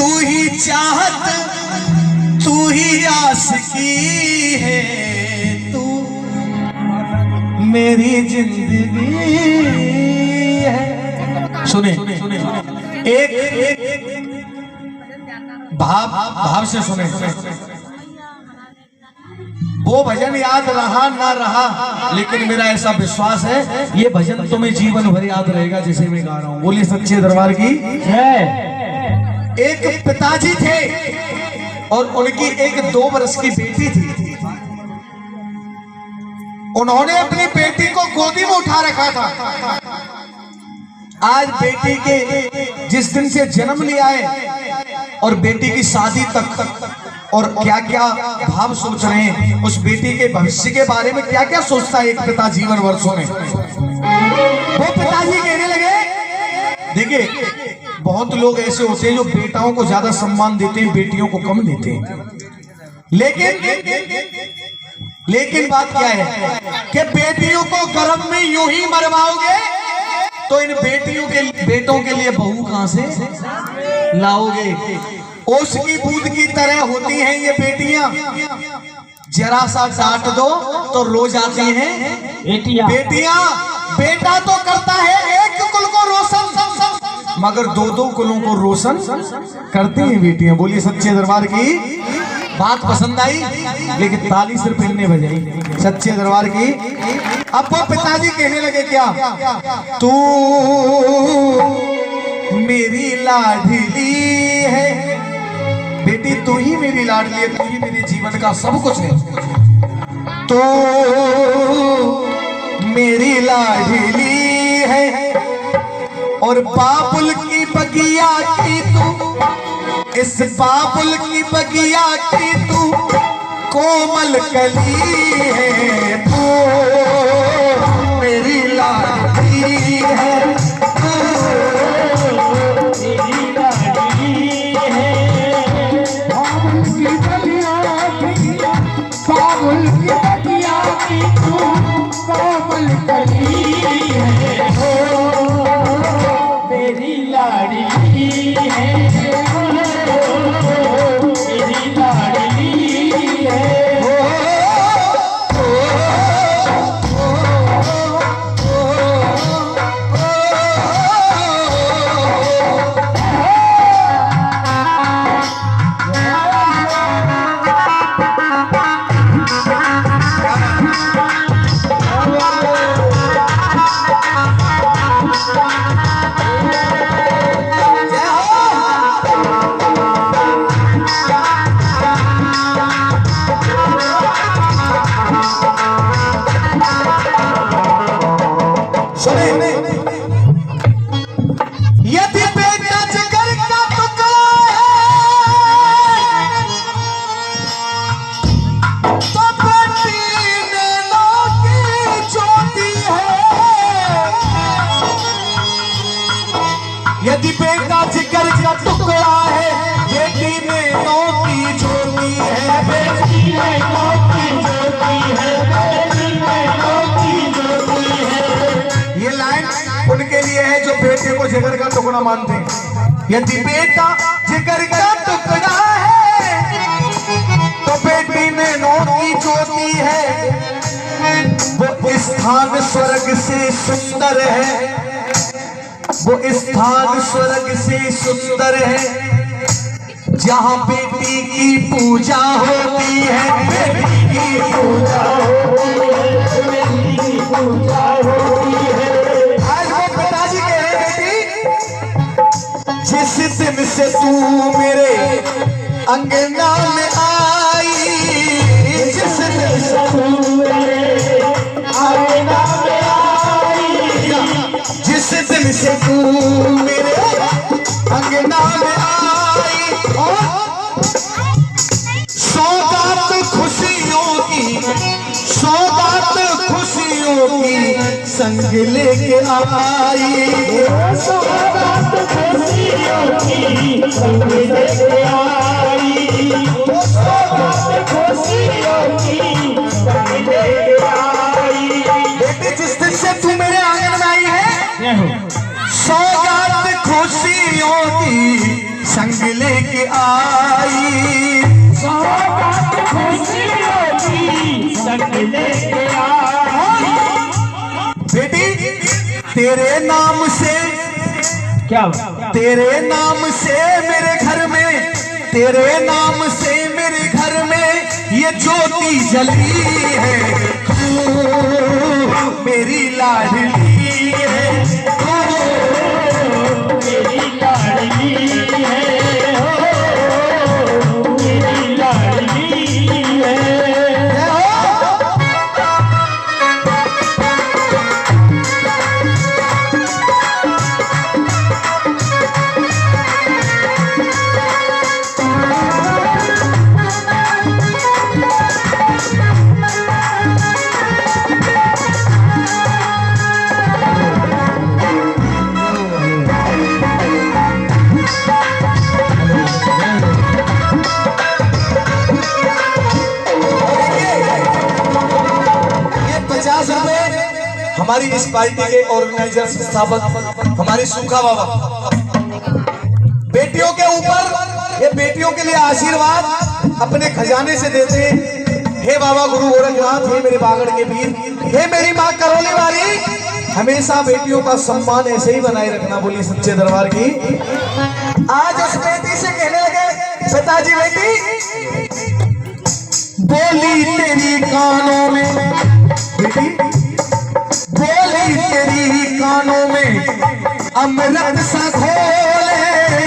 तू ही चाहत तू ही आशिकी है, तू मेरी जिंदगी है। सुने एक भाव से सुने। वो भजन याद रहा ना रहा, लेकिन मेरा ऐसा विश्वास है ये भजन तुम्हें जीवन भर याद रहेगा जैसे मैं गा रहा हूं। बोलिए सच्चे दरबार की जय। एक पिताजी थे और उनकी एक 2 वर्ष की बेटी थी। उन्होंने अपनी बेटी को गोदी में उठा रखा था। आज बेटी के जिस दिन से जन्म लिया है और बेटी की शादी तक और क्या क्या भाव सोच रहे हैं, उस बेटी के भविष्य के बारे में क्या क्या सोचता है एक पिता जीवन वर्षों में। वो पिताजी कहने लगे, देखिए बहुत लोग ऐसे होते हैं जो बेटाओं को ज्यादा सम्मान देते हैं, बेटियों को कम देते हैं। लेकिन बात क्या है कि बेटियों को गर्भ में यूं ही मरवाओगे तो इन बेटों के लिए बहू कहां से लाओगे। ओस की बूंद की तरह होती हैं ये बेटियां, जरा सा डांट दो तो रो जाती हैं बेटियां। बेटा तो करता है एक कुल को रोशन, मगर 2-2 कुलों को रोशन करती हैं बेटियां। बोलिए सच्चे दरबार की। बात पसंद आई, लेकिन ताली सिर्फ इनने बजाई सच्चे दरबार की। अब वो पिताजी कहने लगे, क्या तू मेरी लाडली है बेटी, तू ही मेरी लाडली है, तू ही मेरे जीवन का सब कुछ है। तू मेरी लाडली है और बाबुल की बगिया की तू, इस बाबुल की बगिया की तू कोमल कली है। तू मेरी लाडली है, मेरी लाडली है। बाबुल की बगिया की, बाबुल की बगिया की तू कोमल कली है। मेरी लाडली है, यदि बेटा जिगर का टुकड़ा है, बेटी में नौ की ज्योति है, बेटी में नौ की ज्योति है, बेटी में नौ की ज्योति है। ये लाइन उनके लिए है जो बेटे को जिगर का टुकड़ा मानते हैं। यदि बेटा जिगर का टुकड़ा है तो बेटी में नौ की ज्योति है। वो स्थान स्वर्ग से सुंदर है, वो स्थान स्वर्ग से सुंदर है, जहाँ बेटी की पूजा होती है, बेटी की पूजा होती है, बेटी की पूजा होती है। आज वो पिताजी कह रहे बेटी, जिस दिन से तू मेरे अंगना में आई, जिस दिन से तू मेरे अंगना में आई, जिस दिन से तू मेरे अंगना में आई, और सौगात खुशियों की, सौगात खुशियों की संग लेके आई, सौगात खुशियों की संग लेके आई, सौगात खुशियों की संग लेके आई। बेटे जिस दिन से तू मेरे आंगन में आई है, सौगात खुशियों की संग लेके आई, सौगात खुशियों की संग लेके आई। बेटी तेरे नाम से, क्या तेरे नाम से मेरे घर में, तेरे नाम से मेरे घर में ये ज्योति जली है, तू मेरी लाडली है, मेरी लाडली है, हो मेरी लाडली है। हमारी इस पार्टी के ऑर्गेनाइजर संस्थापक हमारे सूखा बाबा बेटियों के ऊपर, ये बेटियों के लिए आशीर्वाद अपने खजाने से देते हैं। हे बाबा गुरु गोरखनाथ, हे मेरे बागड़ के वीर, हे मेरी माँ करोली वाली, हमेशा बेटियों का सम्मान ऐसे ही बनाए रखना। बोली सच्चे दरबार की। आज उस बेटी से कहने लगे, पिताजी बेटी बोली तेरी कानों में, बेटी बोली तेरी कानों में अमृत सा घोले,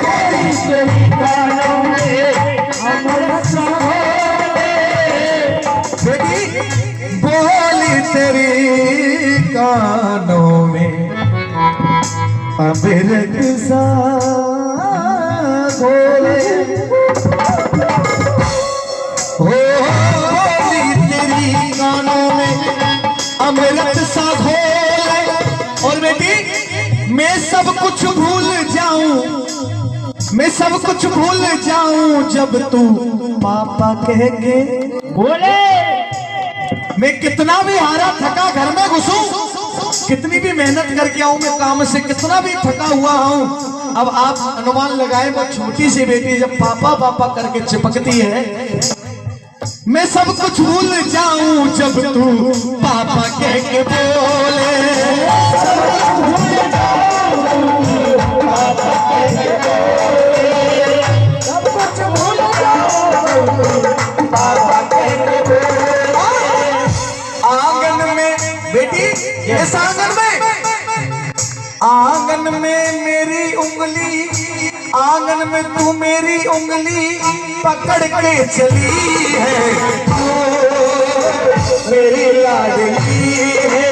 बोली तेरी कानों में अमृत सा घोले, बेटी बोली तेरी कानों में अमृत सा घोले, बोली तेरी कानों में अमृत सा घोल। और बेटी मैं सब कुछ भूल जाऊं, मैं सब कुछ भूल जाऊं जब तू पापा कह के बोले। मैं कितना भी हारा थका घर में घुसूं, कितनी भी मेहनत करके आऊं मैं काम से, कितना भी थका हुआ हूं, अब आप अनुमान लगाए वो छोटी सी बेटी जब पापा पापा करके चिपकती है, मैं सब कुछ भूल जाऊं जब तू पापा कह के बोले, सब कुछ भूल जाऊं पापा कह के बोले, सब कुछ भूल जाऊं पापा कह के बोले। आंगन में बेटी, इस आंगन में मेरी उंगली, आंगन में तू मेरी उंगली पकड़ के चली है, मेरी लाडली है,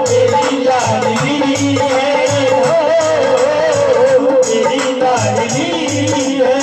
मेरी लाडली है, मेरी लाडली है।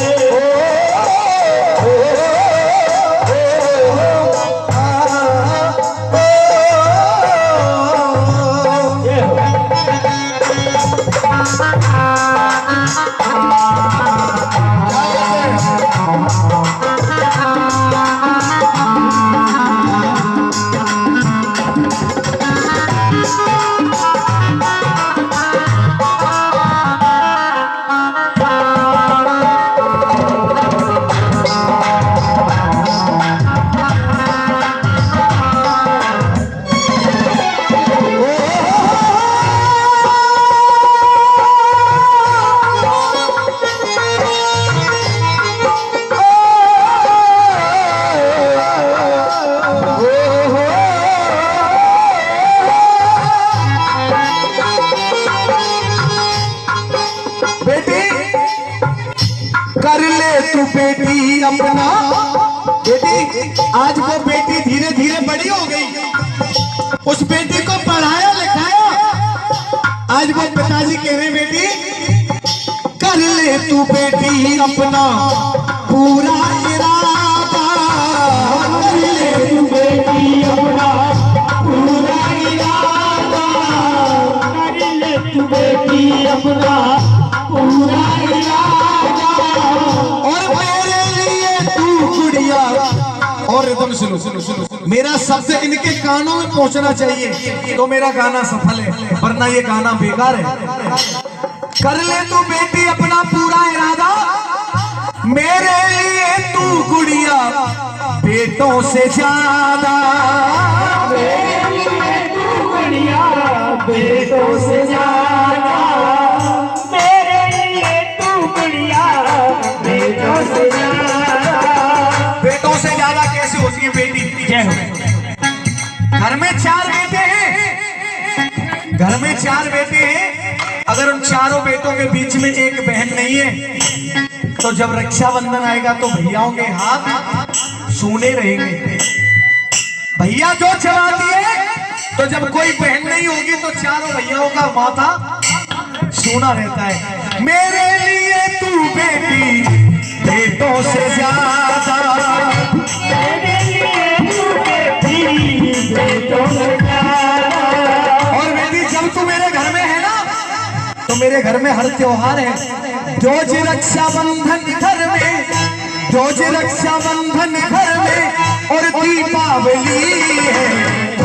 तू बेटी अपना, बेटी आज वो बेटी धीरे धीरे बड़ी हो गई, उस बेटी को पढ़ाया लिखाया, आज वो पिताजी कह रहे बेटी कर ले तू बेटी अपना पूरा इरादा, कर ले तू बेटी अपना पूरा इरादा, कर ले तू बेटी अपना पूरा इरादा। और मेरे लिए तू गुड़िया, और एकदम सुनो सुनो सुनो, मेरा शब्द इनके कानों में पहुंचना चाहिए तो मेरा गाना सफल है, वरना ये गाना बेकार है। कर ले तू बेटी अपना पूरा इरादा, मेरे लिए तू गुड़िया बेटों से ज्यादा, मेरे लिए तू गुड़िया बेटों से ज्यादा, मेरे लिए तू गुड़िया बेटों से ज्यादा। बेटों से ज्यादा कैसे होती है बेटी? जय हो। घर में 4 बेटे हैं, घर में 4 बेटे हैं, अगर उन चारों बेटों के बीच में एक बहन नहीं है तो जब रक्षाबंधन आएगा तो भैयाओं के हाथ सूने रहेंगे। भैया जो चला दिए तो जब कोई बहन नहीं होगी तो चारों भैयाओं का माथा सूना रहता है। मेरे लिए तू बेटी बेटों से ज्यादा, मेरे लिए तू बेटी बेटों से ज्यादा। और बेटी जब तू मेरे घर में है ना तो मेरे घर में हर त्योहार है। जोज रक्षाबंधन घर में, जोज रक्षाबंधन घर में और दीपावली है, ओ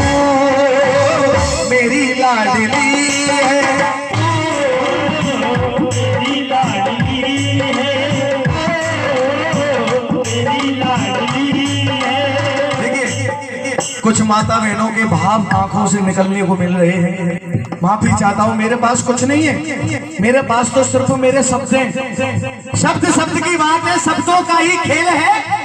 मेरी लाडली है, मेरी लाडली है, मेरी लाडली है। देखिए कुछ माता बहनों के भाव आंखों से निकलने को मिल रहे हैं। माफी चाहता हूं, मेरे पास कुछ नहीं है, मेरे पास तो सिर्फ मेरे शब्द हैं। शब्द शब्द की बात है, शब्दों का ही खेल है।